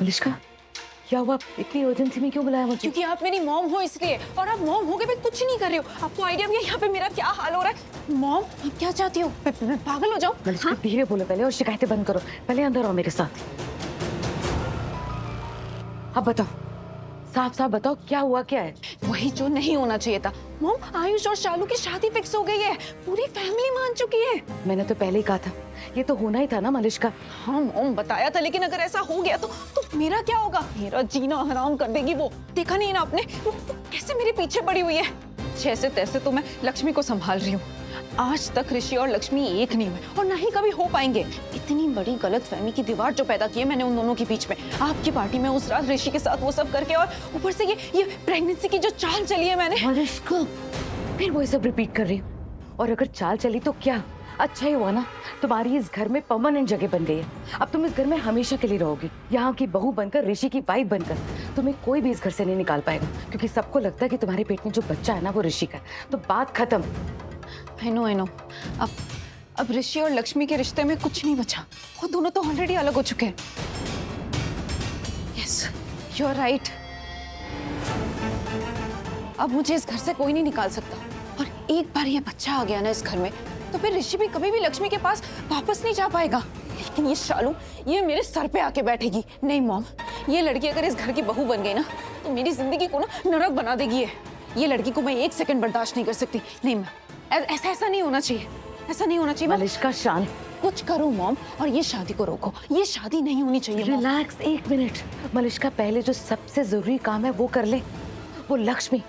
मलिष्का, क्या हुआ? इतनी इमरजेंसी में क्यों बुलाया मुझे? क्योंकि आप मेरी मॉम हो इसलिए, और आप मॉम हो के भी कुछ नहीं कर रहे हो। आपको आइडिया भी है यहाँ पे मेरा क्या हाल हो रहा है? मॉम, आप क्या चाहती हो? मैं पागल हो जाऊं? मलिष्का, धीरे बोलो पहले और शिकायतें बंद करो। पहले अंदर आओ मेरे साथ। अब बताओ, साफ साफ बताओ, क्या हुआ, क्या है? वही जो नहीं होना चाहिए था। मॉम, आयुष और शालू की शादी फिक्स हो गई है। पूरी फैमिली मान चुकी है। मैंने तो पहले ही कहा था, ये तो होना ही था ना मलिष्का। हाँ मॉम, बताया था, लेकिन अगर ऐसा हो गया तो मेरा क्या होगा? मेरा जीना हराम कर देगी वो। देखा नहीं ना आपने, वो कैसे मेरे पीछे पड़ी हुई है। जैसे तैसे तो मैं लक्ष्मी को संभाल रही हूँ। आज तक ऋषि और लक्ष्मी एक नहीं हुए और ना ही कभी हो पाएंगे। इतनी बड़ी गलतफहमी की दीवार जो पैदा की है मैंने उन दोनों के बीच में, आपकी पार्टी में उस रात ऋषि के साथ वो सब करके, और ऊपर से ये प्रेगनेंसी की जो चाल चली है मैंने। मलिष्का, फिर वही सब रिपीट कर रही हूँ। और अगर चाल चली तो क्या, अच्छा ही हुआ ना, तुम्हारी इस घर में परमानेंट जगह बन गई है। अब तुम इस घर में हमेशा के लिए रहोगी, यहाँ की बहू बनकर, ऋषि की वाइफ बनकर। तुम्हें कोई भी इस घर से नहीं निकाल पाएगा, क्योंकि सबको लगता है कि तुम्हारे पेट में जो बच्चा है ना वो ऋषि का। तो बात खत्म। I know। अब ऋषि और लक्ष्मी के रिश्ते में कुछ नहीं बचा। वो दोनों तो ऑलरेडी अलग हो चुके हैं। Yes, you're right। अब मुझे इस घर से कोई नहीं निकाल सकता, और एक बार ये बच्चा आ गया ना इस घर में, तो फिर ऋषि भी कभी भी लक्ष्मी के पास वापस नहीं जा पाएगा। लेकिन ये शालू, ये मेरे सर पे आके बैठेगी। नहीं मॉम, ये लड़की अगर इस घर की बहू बन गई ना, तो मेरी जिंदगी को ना नरक बना देगी। ये लड़की को मैं एक सेकंड बर्दाश्त नहीं कर सकती। नहीं मैं, ऐसा नहीं होना चाहिए, ऐसा नहीं होना चाहिए। मलिष्का शांत, कुछ करो मॉम, और ये शादी को रोको। ये शादी नहीं होनी चाहिए। रिलैक्स, एक मिनट। मलिष्का, पहले जो सबसे जरूरी काम है वो कर ले। वो लक्ष्मी,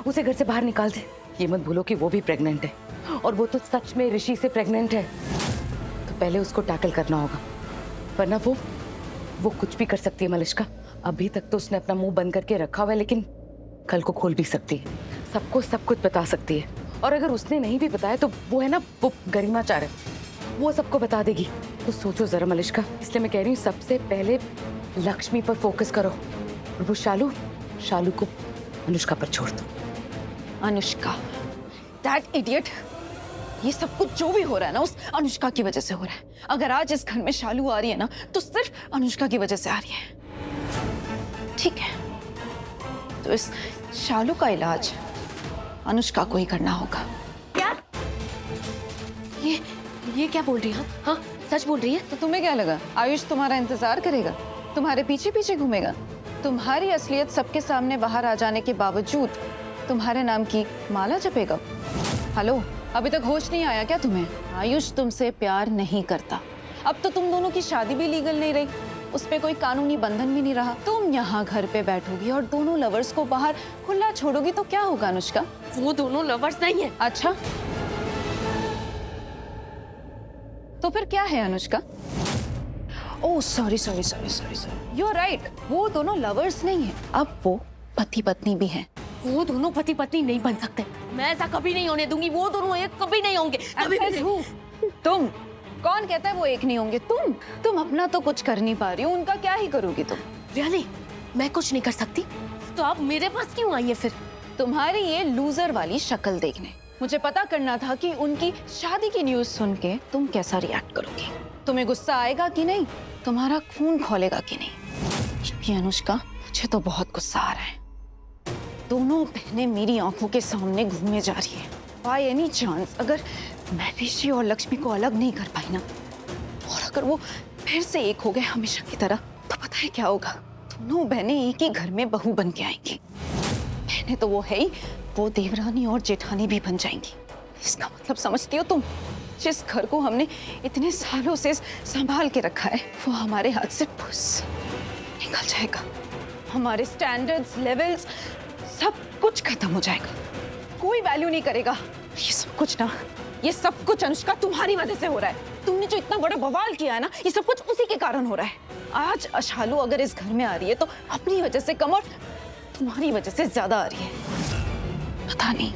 उसे घर से बाहर निकाल दे। ये मत भूलो कि वो भी प्रेग्नेंट है, और वो तो सच में ऋषि से प्रेग्नेंट है। तो पहले उसको टैकल करना होगा, वरना वो कुछ भी कर सकती है। मलिष्का, अभी तक तो उसने अपना मुंह बंद करके रखा हुआ है, लेकिन कल को खोल भी सकती है। सबको सब कुछ बता सकती है। और अगर उसने नहीं भी बताया तो वो है ना, वो गरिमाचार है, वो सबको बता देगी। तो सोचो जरा मलिष्का, इसलिए मैं कह रही हूँ सबसे पहले लक्ष्मी पर फोकस करो, और वो शालू को अनुष्का पर छोड़ दो। Anushka, that idiot. ये सब कुछ जो भी हो रहा है ना, उस अनुष्का की वजह से हो रहा है। अगर आज इस घर में शालू आ रही है ना, तो सिर्फ अनुष्का की वजह से आ रही है। ठीक है, तो इस शालू का इलाज अनुष्का को ही करना होगा। क्या? ये क्या बोल रही है? हाँ, सच बोल रही है? तो तुम्हें क्या लगा आयुष तुम्हारा इंतजार करेगा, तुम्हारे पीछे पीछे घूमेगा? तुम्हारी असलियत सबके सामने बाहर आ जाने के बावजूद तुम्हारे नाम की माला जपेगा? हेलो, अभी तक होश नहीं आया क्या तुम्हें? आयुष तुमसे प्यार नहीं करता। अब तो तुम दोनों की शादी भी लीगल नहीं रही, उस पे कोई कानूनी बंधन भी नहीं रहा। तुम यहाँ घर पे बैठोगी और दोनों लवर्स को बाहर खुला छोड़ोगी तो क्या होगा अनुष्का? वो दोनों लवर्स नहीं है। अच्छा, तो फिर क्या है Anushka? Oh sorry, you are right, वो दोनों लवर्स नहीं है, अब वो पति पत्नी भी हैं। वो दोनों पति पत्नी नहीं बन सकते। मैं ऐसा कभी नहीं होने दूंगी। वो दोनों एक कभी नहीं होंगे। कभी भी नहीं। तुम, कौन कहता है वो एक नहीं होंगे? तुम अपना तो कुछ कर नहीं पा रही हो, उनका क्या ही करोगी तुम? रियली, मैं कुछ नहीं कर सकती? तो आप मेरे पास क्यों आई है फिर? तुम्हारी ये लूजर वाली शक्ल देखने। मुझे पता करना था कि उनकी शादी की न्यूज सुन के तुम कैसा रिएक्ट करोगी। तुम्हें गुस्सा आएगा कि नहीं, तुम्हारा खून खौलेगा कि नहीं? क्योंकि अनुष्का, मुझे तो बहुत गुस्सा आ रहा है। दोनों बहनें मेरी आंखों के सामने घूमे जा रही है। बाय एनी चांस अगर मैं ऋषि और लक्ष्मी को अलग नहीं कर पाई ना, और अगर वो फिर से एक हो गए हमेशा की तरह, तो पता है क्या होगा? दोनों बहनें एक ही घर में बहू बन के आएंगी। बहनें तो वो है ही, वो देवरानी और जेठानी भी बन जाएंगी। इसका मतलब समझती हो तुम? जिस घर को हमने इतने सालों से संभाल के रखा है, वो हमारे हाथ से फुस निकल जाएगा। हमारे स्टैंडर्ड्स, लेवल्स, सब कुछ खत्म हो जाएगा। कोई वैल्यू नहीं करेगा। ये सब कुछ ना, ये सब कुछ अनुष्का तुम्हारी वजह से हो रहा है। तुमने जो इतना बड़ा बवाल किया है ना, ये सब कुछ उसी के कारण हो रहा है। आज शालू अगर इस घर में आ रही है तो अपनी वजह से कम, और तुम्हारी वजह से ज्यादा आ रही है। पता नहीं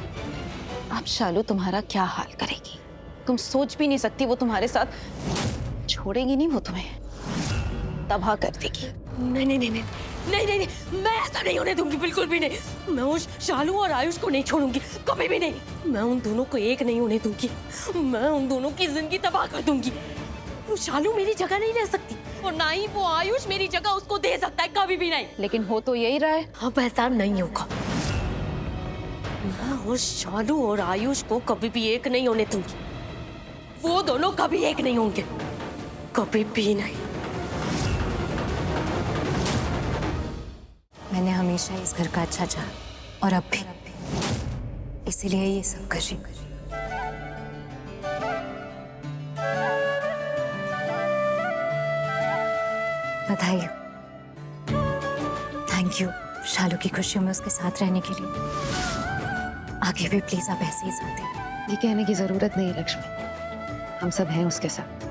अब शालू तुम्हारा क्या हाल करेगी। तुम सोच भी नहीं सकती, वो तुम्हारे साथ छोड़ेगी नहीं, वो तुम्हें तबाह कर देगी। नहीं, मैं ऐसा नहीं होने दूंगी, बिल्कुल भी नहीं। मैं उस शालू और आयुष को नहीं छोड़ूंगी, कभी भी नहीं। मैं उन दोनों को एक नहीं होने दूंगी। मैं उन दोनों की जिंदगी तबाह कर दूंगी। वो शालू मेरी जगह नहीं ले सकती। और ना ही वो आयुष मेरी जगह उसको दे सकता है, कभी भी नहीं। लेकिन हो तो यही रहा है। अब ऐसा नहीं होगा। मैं और शालू और आयुष को कभी भी एक नहीं होने दूंगी। वो दोनों कभी एक नहीं होंगे, कभी भी नहीं। मैंने हमेशा इस घर का अच्छा चाहा और अब भी, इसीलिए ये सब कर रही हूँ। बधाई हो। थैंक यू शालू की खुशियों में उसके साथ रहने के लिए। आगे भी प्लीज आप ऐसे ही साथ हैं। ये कहने की जरूरत नहीं लक्ष्मी, हम सब हैं उसके साथ।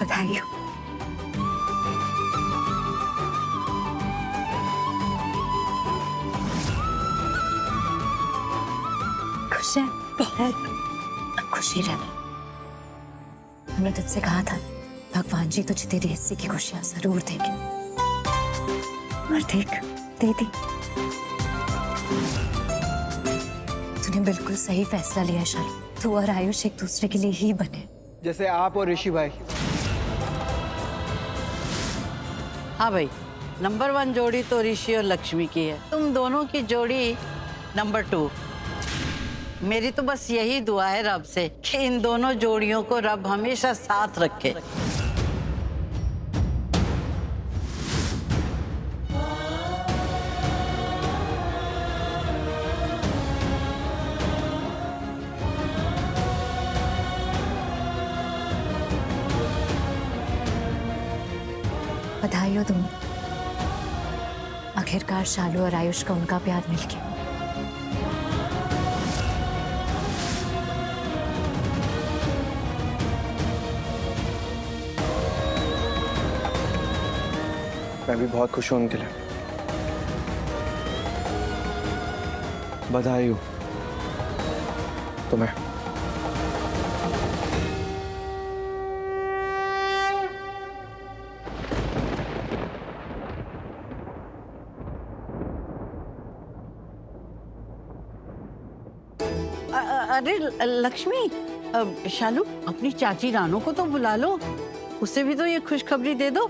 बधाई हो। खुश है? बहुत खुशी रहना। मैंने तुझसे कहा था भगवान जी तुझे तेरी हिस्से की खुशियां जरूर देंगे, और देख दे दी। तूने बिल्कुल सही फैसला लिया शालू। तू और आयुष एक दूसरे के लिए ही बने, जैसे आप और ऋषि भाई। हाँ भाई, नंबर 1 जोड़ी तो ऋषि और लक्ष्मी की है। तुम दोनों की जोड़ी नंबर 2। मेरी तो बस यही दुआ है रब से कि इन दोनों जोड़ियों को रब हमेशा साथ रखे। बधाई हो तुम। आखिरकार शालू और आयुष का उनका प्यार मिल गया। मैं भी बहुत खुश हूं उनके लिए। बधाई हो तुम्हें। अरे लक्ष्मी, शालू अपनी चाची रानो को तो बुला लो, उसे भी तो ये खुशखबरी दे दो।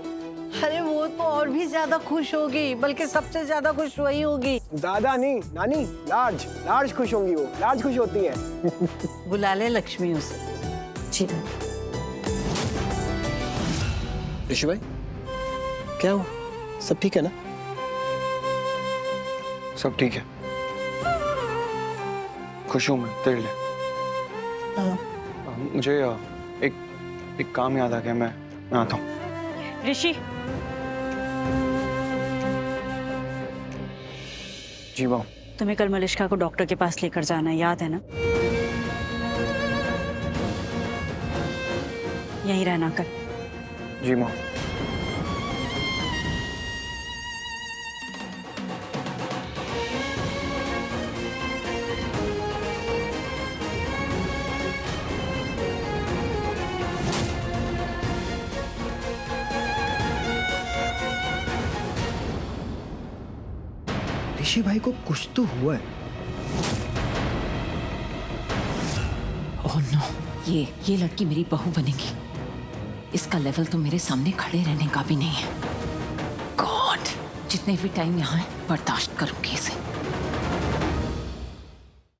अरे वो तो और भी ज्यादा खुश होगी, बल्कि सबसे ज्यादा खुश वही होगी। दादा नहीं नानी, लार्ज लार्ज खुश होंगी, वो लार्ज खुश होती है। बुला ले लक्ष्मी उसे। जी ऋषि भाई क्या हुआ, सब ठीक है ना? सब ठीक है, खुश हूँ मैं तेरे लिए। मुझे एक काम याद आ गया, मैं आता हूँ। ऋषि, जी माँ। तुम्हें कल मलिष्का को डॉक्टर के पास लेकर जाना है, याद है ना? यहीं रहना कल। जी माँ। ऋषि भाई को कुछ तो हुआ है। ओह नो, ये लड़की मेरी बहू बनेगी। इसका लेवल तो मेरे सामने खड़े रहने का भी नहीं है। गॉड, जितने भी टाइम यहाँ है बर्दाश्त करूंगी इसे।